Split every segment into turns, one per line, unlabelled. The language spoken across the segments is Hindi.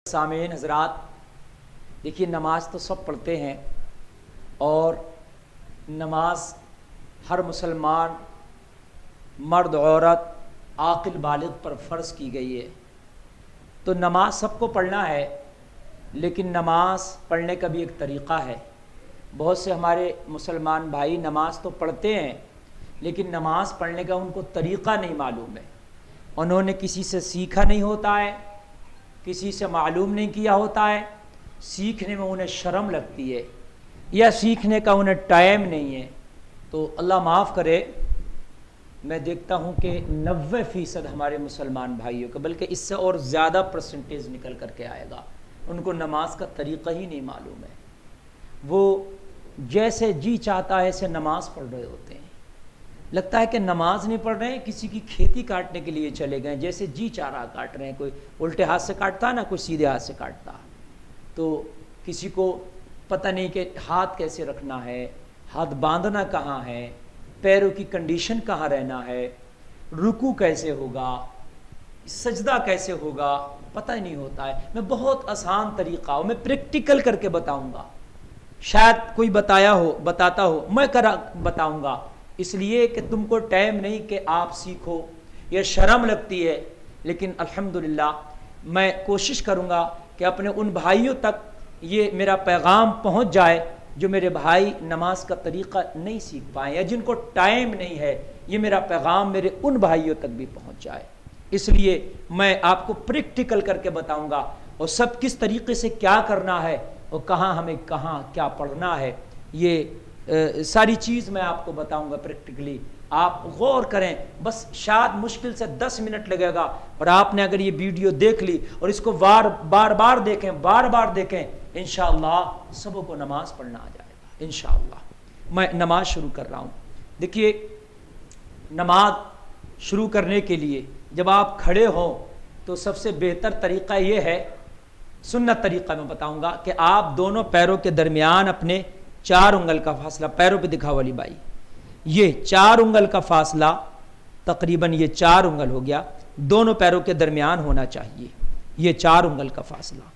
सामीन हजरात, देखिए नमाज तो सब पढ़ते हैं और नमाज हर मुसलमान मर्द औरत आकिल बालिग पर फ़र्ज़ की गई है। तो नमाज सबको पढ़ना है, लेकिन नमाज पढ़ने का भी एक तरीक़ा है। बहुत से हमारे मुसलमान भाई नमाज तो पढ़ते हैं, लेकिन नमाज पढ़ने का उनको तरीक़ा नहीं मालूम है। उन्होंने किसी से सीखा नहीं होता है, किसी से मालूम नहीं किया होता है, सीखने में उन्हें शर्म लगती है या सीखने का उन्हें टाइम नहीं है। तो अल्लाह माफ़ करे, मैं देखता हूँ कि 90% हमारे मुसलमान भाइयों का, बल्कि इससे और ज़्यादा परसेंटेज निकल करके आएगा, उनको नमाज का तरीक़ा ही नहीं मालूम है। वो जैसे जी चाहता है ऐसे नमाज पढ़ रहे होते हैं। लगता है कि नमाज नहीं पढ़ रहे हैं, किसी की खेती काटने के लिए चले गए, जैसे जी चारा काट रहे हैं। कोई उल्टे हाथ से काटता ना, कोई सीधे हाथ से काटता। तो किसी को पता नहीं कि हाथ कैसे रखना है, हाथ बांधना कहाँ है, पैरों की कंडीशन कहाँ रहना है, रुकू कैसे होगा, सजदा कैसे होगा, पता ही नहीं होता है। मैं बहुत आसान तरीक़ा हो, मैं प्रैक्टिकल करके बताऊंगा। शायद कोई बताता हो, मैं करा बताऊंगा, इसलिए कि तुमको टाइम नहीं कि आप सीखो, यह शर्म लगती है। लेकिन अल्हम्दुलिल्लाह मैं कोशिश करूंगा कि अपने उन भाइयों तक ये मेरा पैगाम पहुंच जाए जो मेरे भाई नमाज का तरीक़ा नहीं सीख पाए या जिनको टाइम नहीं है। ये मेरा पैगाम मेरे उन भाइयों तक भी पहुंच जाए, इसलिए मैं आपको प्रैक्टिकल करके बताऊंगा और सब किस तरीके से क्या करना है और कहाँ हमें कहाँ क्या पढ़ना है। ये सारी चीज़ मैं आपको बताऊंगा प्रैक्टिकली। आप गौर करें, बस शायद मुश्किल से 10 मिनट लगेगा, और आपने अगर ये वीडियो देख ली और इसको बार बार देखें, इंशाअल्लाह सबों को नमाज पढ़ना आ जाएगा इंशाअल्लाह। मैं नमाज शुरू कर रहा हूँ। देखिए, नमाज शुरू करने के लिए जब आप खड़े हों तो सबसे बेहतर तरीक़ा ये है, सुन्नत तरीक़ा मैं बताऊँगा, कि आप दोनों पैरों के दरमियान अपने 4 उंगल का फासला, पैरों पे दिखा वाली बाई, ये 4 उंगल का फासला, तकरीबन ये 4 उंगल हो गया, दोनों पैरों के दरमियान होना चाहिए। ये 4 उंगल का फासला,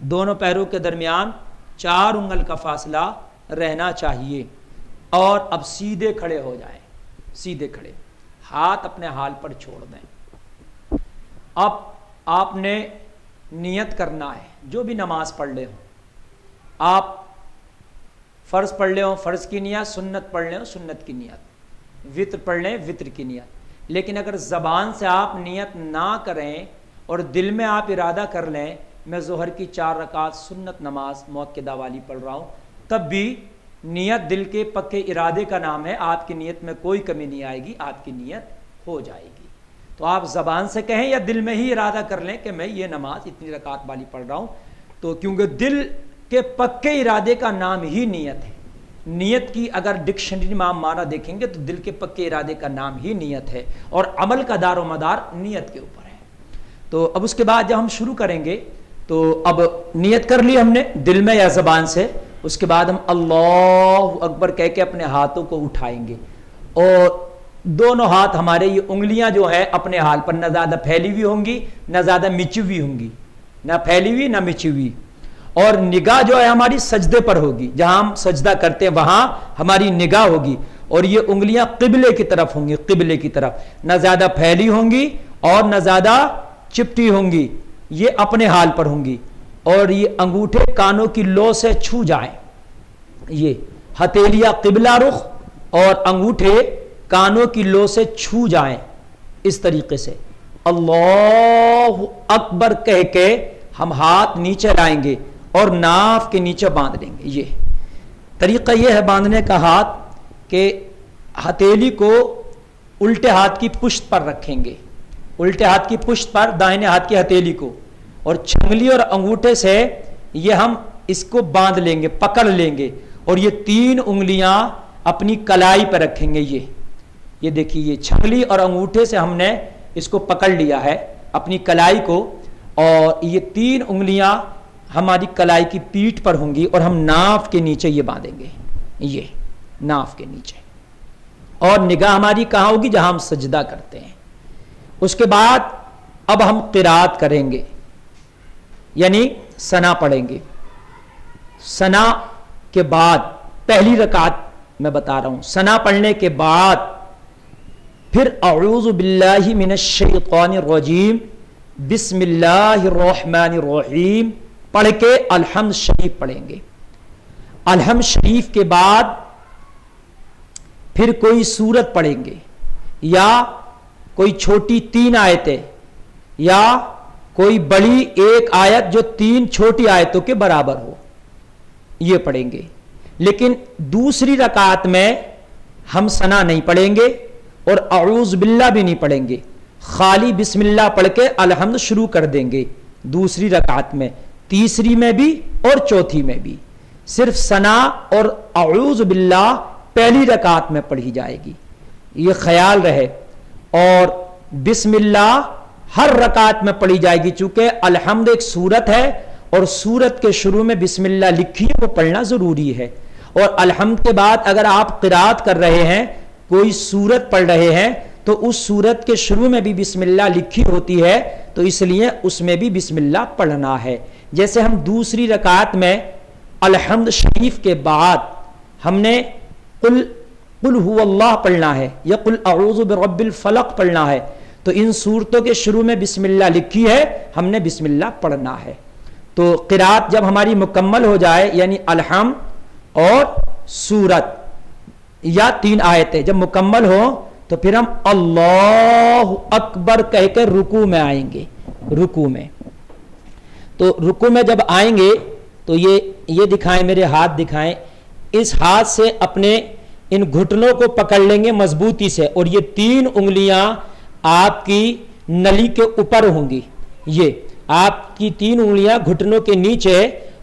दोनों पैरों के दरमियान 4 उंगल का फासला रहना चाहिए। और अब सीधे खड़े हो जाएं, सीधे खड़े, हाथ अपने हाल पर छोड़ दें। अब आपने नियत करना है, जो भी नमाज पढ़ ले हो, आप फ़र्ज़ पढ़ ले हो फ़र्ज़ की नियत, सुन्नत पढ़ ले हो सुन्नत की नियत, वित्र पढ़ लें वित्र की नियत। लेकिन अगर ज़बान से आप नियत ना करें और दिल में आप इरादा कर लें, मैं ज़ोहर की 4 रकात सुन्नत नमाज मुअक्कदा वाली पढ़ रहा हूँ, तब भी नियत दिल के पक्के इरादे का नाम है। आपकी नियत में कोई कमी नहीं आएगी, आपकी नियत हो जाएगी। तो आप ज़बान से कहें या दिल में ही इरादा कर लें कि मैं ये नमाज इतनी रकात वाली पढ़ रहा हूँ। तो क्योंकि दिल के पक्के इरादे का नाम ही नियत है। नियत की अगर डिक्शनरी में आप माना देखेंगे तो दिल के पक्के इरादे का नाम ही नियत है, और अमल का दारो मदार नियत के ऊपर है। तो अब उसके बाद जब हम शुरू करेंगे, तो अब नियत कर ली हमने दिल में या ज़बान से, उसके बाद हम अल्लाहु अकबर कह के अपने हाथों को उठाएंगे, और दोनों हाथ हमारे, ये उंगलियां जो है अपने हाल पर, न ज़्यादा फैली हुई होंगी न ज़्यादा मिची हुई होंगी, ना फैली हुई ना मिची हुई। और निगाह जो है हमारी सजदे पर होगी, जहां हम सजदा करते हैं वहां हमारी निगाह होगी, और ये उंगलियां किबले की तरफ होंगी, किबले की तरफ, न ज्यादा फैली होंगी और न ज्यादा चिपटी होंगी, ये अपने हाल पर होंगी। और ये अंगूठे कानों की लो से छू जाएं, ये हथेलियां किबला रुख और अंगूठे कानों की लो से छू जाएं, इस तरीके से अल्लाहु अकबर कह के हम हाथ नीचे लाएंगे और नाफ के नीचे बांध लेंगे। ये तरीका ये है बांधने का हाथ, के हथेली को उल्टे हाथ की पुश्त पर रखेंगे, उल्टे हाथ की पुश्त पर दाहिने हाथ की हथेली को, और छंगली और अंगूठे से ये हम इसको बांध लेंगे, पकड़ लेंगे, और ये 3 उंगलियां अपनी कलाई पर रखेंगे। ये देखिए, ये छंगली और अंगूठे से हमने इसको पकड़ लिया है अपनी कलाई को, और ये 3 उंगलियां हमारी कलाई की पीठ पर होंगी, और हम नाफ के नीचे ये बांधेंगे, ये नाफ के नीचे। और निगाह हमारी कहाँ होगी? जहां हम सजदा करते हैं। उसके बाद अब हम क़िरात करेंगे, यानी सना पढ़ेंगे। सना के बाद पहली रकात मैं बता रहा हूं, सना पढ़ने के बाद फिर अऊज़ु बिल्लाहि मिनश शैतानिर रजीम बिस्मिल्लाहिर रहमानिर रहीम पढ़ के अलहम्द शरीफ पढ़ेंगे। अलहम्द शरीफ के बाद फिर कोई सूरत पढ़ेंगे या कोई छोटी 3 आयतें या कोई बड़ी एक आयत जो 3 छोटी आयतों के बराबर हो, ये पढ़ेंगे। लेकिन दूसरी रकात में हम सना नहीं पढ़ेंगे और अऊज़ु बिल्लाह भी नहीं पढ़ेंगे, खाली बिस्मिल्लाह पढ़ के अलहम्द शुरू कर देंगे दूसरी रकात में, तीसरी में भी और चौथी में भी। सिर्फ सना और अऊज़ु बिल्लाह पहली रकात में पढ़ी जाएगी, ये ख्याल रहे। और बिस्मिल्लाह हर रकात में पढ़ी जाएगी, चूंकि अलहम्द एक सूरत है और सूरत के शुरू में बिस्मिल्लाह लिखी है, वो पढ़ना जरूरी है। और अलहम्द के बाद अगर आप क़िराअत कर रहे हैं, कोई सूरत पढ़ रहे हैं, तो उस सूरत के शुरू में भी बिस्मिल्लाह लिखी होती है, तो इसलिए उसमें भी बिस्मिल्लाह पढ़ना है। जैसे हम दूसरी रकात में अलहम्द शरीफ के बाद हमने कुल हुवल्लाह पढ़ना है या कुल अऊज़ु बिरब्बिल फलक पढ़ना है, तो इन सूरतों के शुरू में बिस्मिल्लाह लिखी है, हमने बिस्मिल्लाह पढ़ना है। तो क़िराअत जब हमारी मुकम्मल हो जाए, यानी अलहम्द और सूरत या 3 आयतें जब मुकम्मल हो, तो फिर हम अल्लाहु अकबर कहकर रुकू में आएंगे। रुकू में, तो रुकू में जब आएंगे तो ये दिखाएं, मेरे हाथ दिखाएं, इस हाथ से अपने इन घुटनों को पकड़ लेंगे मजबूती से, और ये 3 उंगलियां आपकी नली के ऊपर होंगी। ये आपकी 3 उंगलियां घुटनों के नीचे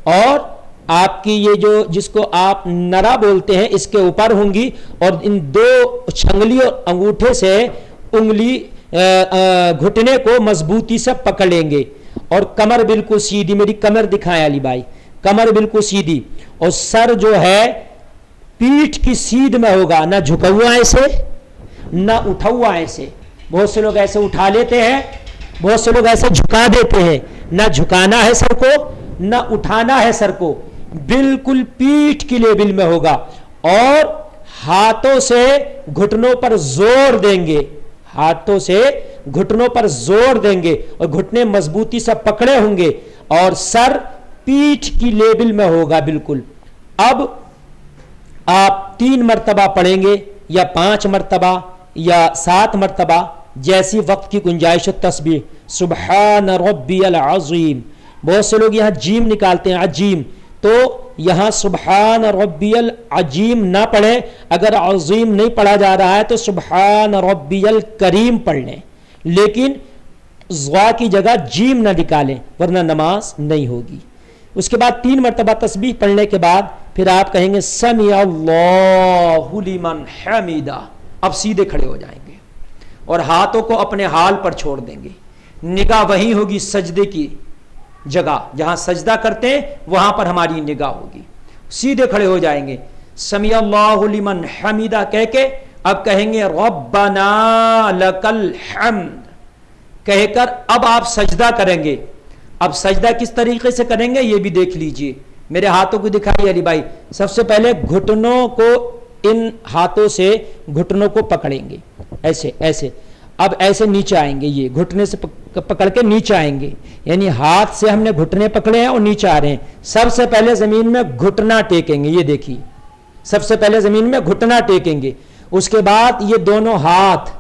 और आपकी ये जो जिसको आप नरा बोलते हैं इसके ऊपर होंगी, और इन 2 छंगली और अंगूठे से उंगली घुटने को मजबूती से पकड़ेंगे और कमर बिल्कुल सीधी, मेरी कमर दिखाएं अली भाई, कमर बिल्कुल सीधी, और सर जो है पीठ की सीध में होगा, ना झुका हुआ ऐसे ना उठा हुआ ऐसे। बहुत से लोग ऐसे उठा लेते हैं, बहुत से लोग ऐसे झुका देते हैं, ना झुकाना है सर को ना उठाना है सर को, बिल्कुल पीठ की लेवल में होगा। और हाथों से घुटनों पर जोर देंगे, हाथों से घुटनों पर जोर देंगे और घुटने मजबूती से पकड़े होंगे और सर पीठ की लेवल में होगा बिल्कुल। अब आप 3 मरतबा पढ़ेंगे या 5 मरतबा या 7 मरतबा, जैसी वक्त की गुंजाइश तस्बीह सुबहान रब्बियल अज़ीम। बहुत से लोग यहाँ जीम निकालते हैं, अजीम, तो यहाँ सुबहान रब्बियल अजीम ना पढ़े, अगर अजीम नहीं पढ़ा जा रहा है तो सुबहान रब्बियल करीम पढ़ लें, लेकिन ज़्वा की जगह जीम ना निकालें वरना नमाज नहीं होगी। उसके बाद 3 मरतबा तस्बीह पढ़ने के बाद फिर आप कहेंगे समी अल्लाहु लिमन हमीदा। अब सीधे खड़े हो जाएंगे और हाथों को अपने हाल पर छोड़ देंगे, निगाह वहीं होगी सजदे की जगह, जहां सजदा करते हैं वहां पर हमारी निगाह होगी। सीधे खड़े हो जाएंगे, समी अल्लाहु लिमन हमीदा कह के अब कहेंगे रब्बना लकल हम्द कहकर अब आप सजदा करेंगे। अब सजदा किस तरीके से करेंगे ये भी देख लीजिए, मेरे हाथों को दिखाइए अली भाई। सबसे पहले घुटनों को, इन हाथों से घुटनों को पकड़ेंगे ऐसे ऐसे, अब ऐसे नीचे आएंगे, ये घुटने से पकड़ के नीचे आएंगे, यानी हाथ से हमने घुटने पकड़े हैं और नीचे आ रहे हैं। सबसे पहले जमीन में घुटना टेकेंगे, ये देखिए, सबसे पहले जमीन में घुटना टेकेंगे। उसके बाद ये दोनों हाथ,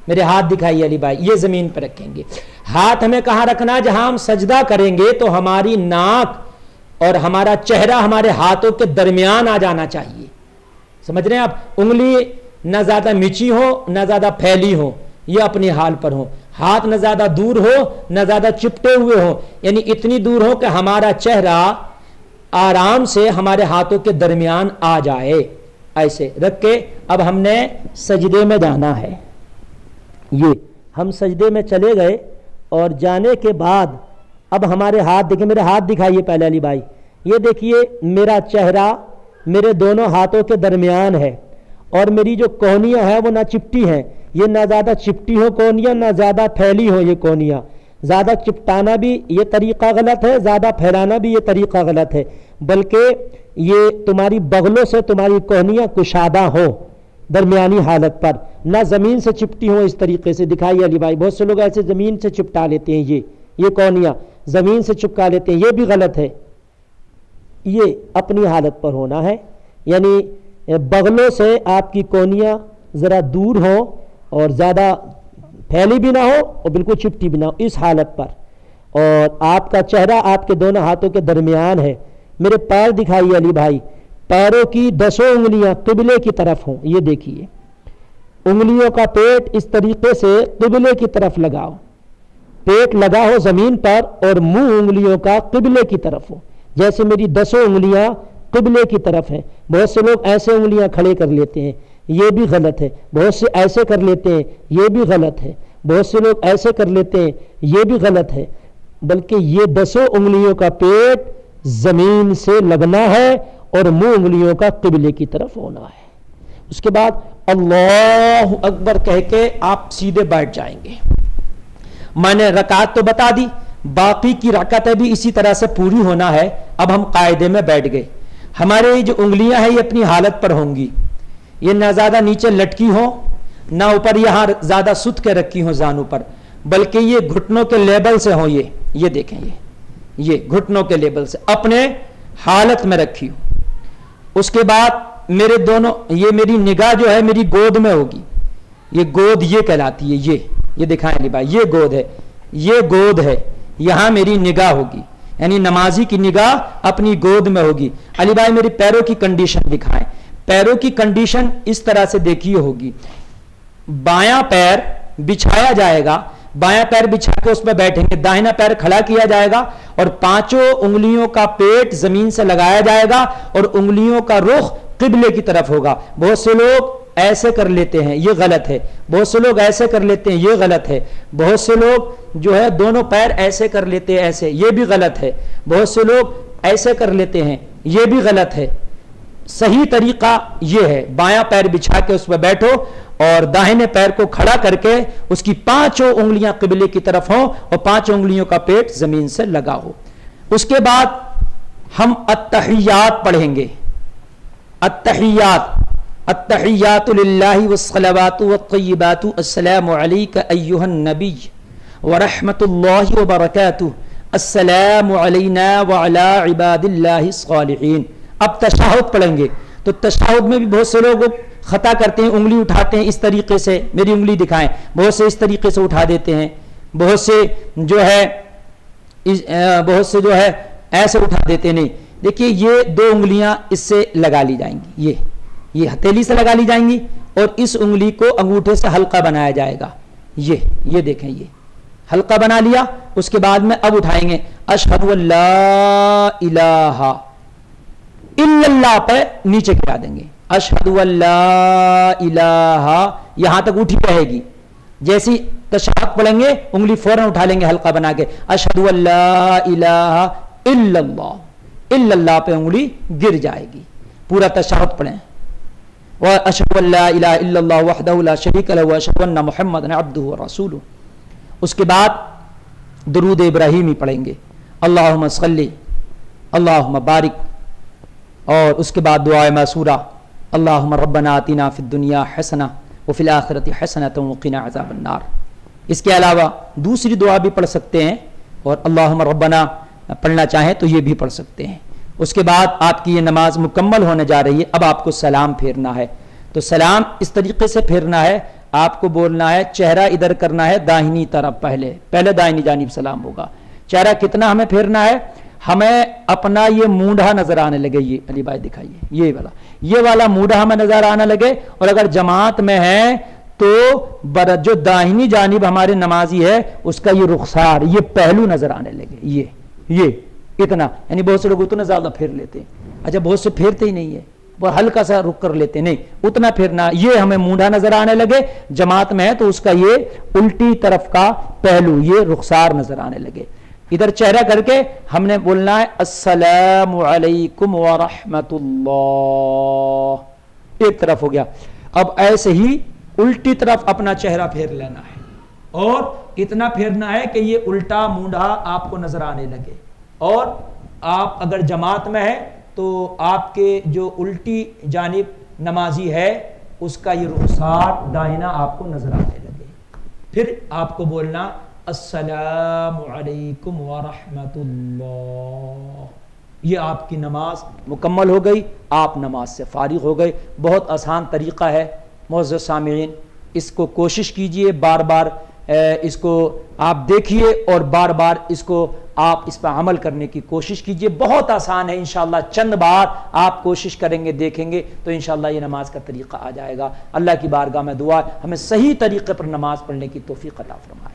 मेरे हाथ दिखाइए अली भाई, ये जमीन पर रखेंगे। हाथ हमें कहां रखना, जहां हम सजदा करेंगे तो हमारी नाक और हमारा चेहरा हमारे हाथों के दरमियान आ जाना चाहिए। समझ रहे हैं आप, उंगली ना ज्यादा नीची हो ना ज्यादा फैली हो, ये अपने हाल पर हो, हाथ न ज्यादा दूर हो न ज्यादा चिपटे हुए हो, यानी इतनी दूर हो कि हमारा चेहरा आराम से हमारे हाथों के दरमियान आ जाए। ऐसे रख के अब हमने सजदे में जाना है। ये हम सजदे में चले गए और जाने के बाद अब हमारे हाथ देखिए, मेरे हाथ दिखाइए पहले अली भाई, ये देखिए मेरा चेहरा मेरे दोनों हाथों के दरमियान है और मेरी जो कोहनियां है वो ना चिपटी हैं, ये ना ज़्यादा चिपटी हो कोहनियां ना ज़्यादा फैली हो ये कोहनियां,
ज़्यादा चिपटाना भी ये तरीक़ा गलत है, ज़्यादा फैलाना भी ये तरीक़ा गलत है, बल्कि ये तुम्हारी बगलों से तुम्हारी कोहनियाँ कुशादा हो दरमियानी हालत पर, ना ज़मीन से चिपटी हो इस तरीके से। दिखाइए अली भाई, बहुत से लोग ऐसे ज़मीन से चिपटा लेते हैं, ये कोहनियाँ ज़मीन से चिपका लेते हैं, ये भी गलत है। ये अपनी हालत पर होना है, यानी बगलों से आपकी कोहनियाँ ज़रा दूर हो और ज़्यादा फैली भी ना हो और बिल्कुल चिपटी भी ना हो, इस हालत पर। और आपका चेहरा आपके दोनों हाथों के दरमियान है। मेरे पैर दिखाइए अली भाई, पैरों की 10 उंगलियां किबले की तरफ हों। ये देखिए, उंगलियों का पेट इस तरीके से किबले की तरफ लगाओ, पेट लगा हो ज़मीन पर और मुंह उंगलियों का किबले की तरफ हो, जैसे मेरी 10 उंगलियां किबले की तरफ हैं। बहुत से लोग ऐसे उंगलियां खड़े कर लेते हैं, ये भी गलत है। बहुत से ऐसे कर लेते हैं, ये भी गलत है। बहुत से लोग ऐसे कर लेते हैं, ये भी गलत है। बल्कि ये 10 उंगलियों का पेट जमीन से लगना है और मुंह उंगलियों का किबले की तरफ होना है। उसके बाद अल्लाह अकबर कह के आप सीधे बैठ जाएंगे। मैंने रकात तो बता दी, बाकी की रकातें भी इसी तरह से पूरी होना है। अब हम कायदे में बैठ गए। हमारे जो उंगलियां हैं ये अपनी हालत पर होंगी, ये ना ज्यादा नीचे लटकी हो ना ऊपर यहां ज्यादा सुत के रखी हो जानू पर, बल्कि ये घुटनों के लेवल से हो। ये देखें, ये घुटनों के लेवल से अपने हालत में रखी हो। उसके बाद मेरे दोनों, ये मेरी निगाह जो है मेरी गोद में होगी। ये गोद ये कहलाती है, ये दिखाएं अली भाई, ये गोद है, ये गोद है, यहां मेरी निगाह होगी। यानी नमाजी की निगाह अपनी गोद में होगी। अली भाई मेरे पैरों की कंडीशन दिखाएं। पैरों की कंडीशन इस तरह से देखिए होगी, बायां पैर बिछाया जाएगा, बायां पैर बिछा के उस पर बैठेंगे, दाहिना पैर खड़ा किया जाएगा और 5 उंगलियों का पेट जमीन से लगाया जाएगा और उंगलियों का रुख किबले की तरफ होगा। बहुत से लोग ऐसे कर लेते हैं, ये गलत है। बहुत से लोग ऐसे कर लेते हैं, ये गलत है। बहुत से लोग जो है दोनों पैर ऐसे कर लेते हैं, ऐसे, ये भी गलत है। बहुत से लोग ऐसे कर लेते हैं, ये भी गलत है। सही तरीका यह है, बायां पैर बिछा के उस पर बैठो और दाहिने पैर को खड़ा करके उसकी 5 उंगलियां किबले की तरफ हो और 5 उंगलियों का पेट जमीन से लगा हो। उसके बाद हम अत्तहियात पढ़ेंगे। अत्तहियातु लिल्लाहि वस्सलावातु वत्तय्यिबातु अस्सलामु अलैका अय्युहन नबी व रहमतुल्लाहि व बरकातुहू अस्सलामु अलैना व अला इबादिल्लाहिस सालिहीन। अब तशहुद पढ़ेंगे। तो तशहुद में भी बहुत से लोग खता करते हैं, उंगली उठाते हैं इस तरीके से, मेरी उंगली दिखाएं, बहुत से इस तरीके से उठा देते हैं, बहुत से जो है ऐसे उठा देते नहीं। देखिए ये 2 उंगलियां इससे लगा ली जाएंगी, ये हथेली से लगा ली जाएंगी और इस उंगली को अंगूठे से हल्का बनाया जाएगा। ये देखें, ये हल्का बना लिया। उसके बाद में अब उठाएंगे अशहदु अल्ला इलाहा इल्लल्लाह पे नीचे गिरा देंगे। अशहदु अल्ला इलाहा यहां तक उठी रहेगी। जैसी तशहद पढ़ेंगे उंगली फौरन उठा लेंगे हल्का बना के। अशहदु अल्ला इलाहा इल्लल्लाह, इल्लल्लाह पे उंगली गिर जाएगी। पूरा तशहद पढ़ें। व अशहदु अल्ला इलाहा इल्लल्लाह वहदहु ला शरीका लहु व अशहदु अन्ना मुहम्मदन अब्दुहु व रसूलुहु। उसके बाद दुरूद इब्राहिमी पढ़ेंगे, अल्लाहुम्मा सल्ली अल्लाहुम्मा बारिक। और उसके बाद दुआ मासूरा, अल्लाहुम्मा रब्बना आतिना फिद दुनिया हसना व फिल आखिरति हसनतन व क़िना अज़ाबन नार। इसके अलावा दूसरी दुआ भी पढ़ सकते हैं और अल्लाहुम्मा रब्बना पढ़ना चाहें तो ये भी पढ़ सकते हैं। उसके बाद आपकी ये नमाज मुकम्मल होने जा रही है। अब आपको सलाम फेरना है। तो सलाम इस तरीके से फेरना है, आपको बोलना है, चेहरा इधर करना है दाहिनी तरफ, पहले दाहिनी जानिब सलाम होगा। चेहरा कितना हमें फेरना है, हमें अपना ये मूंढा नजर आने लगे। ये अली भाई दिखाइए, ये वाला मूंढा हमें नजर आने लगे। और अगर जमात में है तो जो दाहिनी जानिब हमारे नमाजी है उसका ये रुखसार, ये पहलू नजर आने लगे। ये इतना, यानी बहुत से लोग उतना ज्यादा फेर लेते हैं। अच्छा, बहुत से फेरते ही नहीं है, वो हल्का सा रुक कर लेते, नहीं उतना फेरना। ये हमें मूंढा नजर आने लगे, जमात में है तो उसका ये उल्टी तरफ का पहलू, ये रुखसार नजर आने लगे। इधर चेहरा करके हमने बोलना है अस्सलामु अलैकुम व रहमतुल्लाह। एक तरफ हो गया। अब ऐसे ही उल्टी तरफ अपना चेहरा फेर लेना है।
और इतना फेरना है कि ये उल्टा मूंढा आपको नजर आने लगे। और आप अगर जमात में है तो आपके जो उल्टी जानिब नमाजी है उसका ये रुखसात दाहिना आपको नजर आने लगे। फिर आपको बोलना अस्सलामु अलैकुम व रहमतुल्लाह। ये आपकी नमाज मुकम्मल हो गई, आप नमाज से फारिग हो गए। बहुत आसान तरीक़ा है मुअज़्ज़ज़ सामिईन, इसको कोशिश कीजिए, बार बार इसको आप देखिए और बार बार इसको आप इस पर अमल करने की कोशिश कीजिए। बहुत आसान है, इंशाअल्लाह चंद बार आप कोशिश करेंगे, देखेंगे तो इंशाअल्लाह ये नमाज का तरीक़ा आ जाएगा। अल्लाह की बारगाह में दुआ हमें सही तरीक़े पर नमाज पढ़ने की तौफ़ीक़ अता फरमाए।